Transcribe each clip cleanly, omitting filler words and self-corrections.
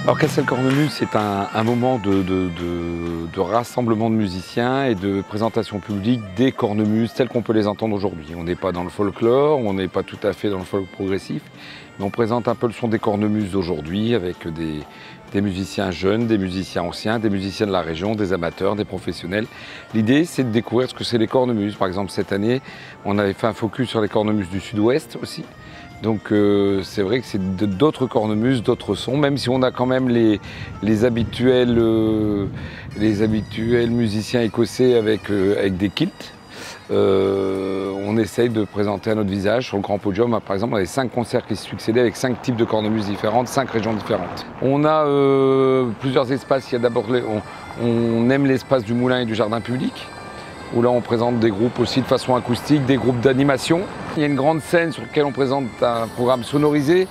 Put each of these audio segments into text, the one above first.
Alors Castel Cornemuse, c'est un moment de rassemblement de musiciens et de présentation publique des cornemuses telles qu'on peut les entendre aujourd'hui. On n'est pas dans le folklore, on n'est pas tout à fait dans le folk progressif, mais on présente un peu le son des cornemuses d'aujourd'hui avec des musiciens jeunes, des musiciens anciens, des musiciens de la région, des amateurs, des professionnels. L'idée, c'est de découvrir ce que c'est les cornemuses. Par exemple, cette année, on avait fait un focus sur les cornemuses du sud-ouest aussi. Donc c'est vrai que c'est d'autres cornemuses, d'autres sons, même si on a quand même les habituels musiciens écossais avec des kilts. On essaye de présenter à notre visage sur le grand podium. Par exemple, on avait 5 concerts qui se succédaient avec 5 types de cornemuses différentes, 5 régions différentes. On a plusieurs espaces. Il y a d'abord, on aime l'espace du moulin et du jardin public, où là on présente des groupes aussi de façon acoustique, des groupes d'animation. Il y a une grande scène sur laquelle on présente un programme sonorisé,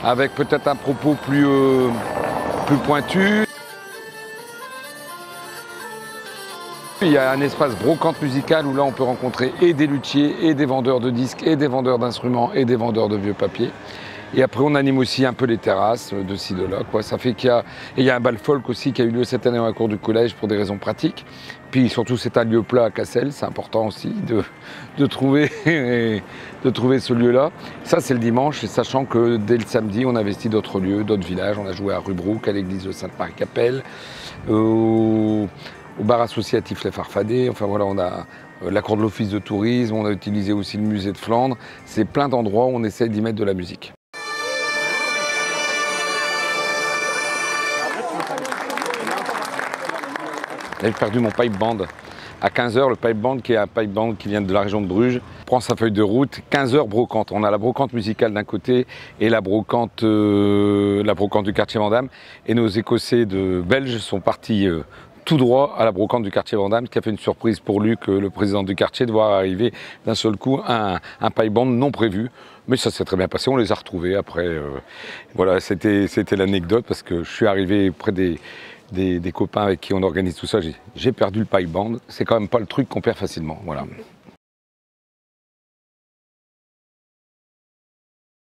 avec peut-être un propos plus pointu. Il y a un espace brocante musicale où là on peut rencontrer et des luthiers, et des vendeurs de disques, et des vendeurs d'instruments, et des vendeurs de vieux papiers. Et après on anime aussi un peu les terrasses de ci, de là, quoi. Ça fait qu'il y a un bal folk aussi qui a eu lieu cette année dans la cour du collège pour des raisons pratiques. Puis surtout c'est un lieu plat à Cassel, c'est important aussi de trouver ce lieu-là. Ça c'est le dimanche, sachant que dès le samedi on investit d'autres lieux, d'autres villages. On a joué à Rubrouck, à l'église de Sainte-Marie-Capelle, au bar associatif Les Farfadets. Enfin voilà, on a la cour de l'office de tourisme, on a utilisé aussi le musée de Flandre. C'est plein d'endroits où on essaie d'y mettre de la musique. J'ai perdu mon pipe band. À 15h, le pipe band, qui est un pipe band qui vient de la région de Bruges, prend sa feuille de route. 15h brocante. On a la brocante musicale d'un côté et la brocante du quartier Vandamme. Et nos Écossais belges sont partis tout droit à la brocante du quartier Vandamme, ce qui a fait une surprise pour Luc, le président du quartier, de voir arriver d'un seul coup un pipe band non prévu. Mais ça s'est très bien passé, on les a retrouvés après. Voilà, c'était l'anecdote parce que je suis arrivé près des copains avec qui on organise tout ça. J'ai perdu le pipe band. C'est quand même pas le truc qu'on perd facilement. Voilà.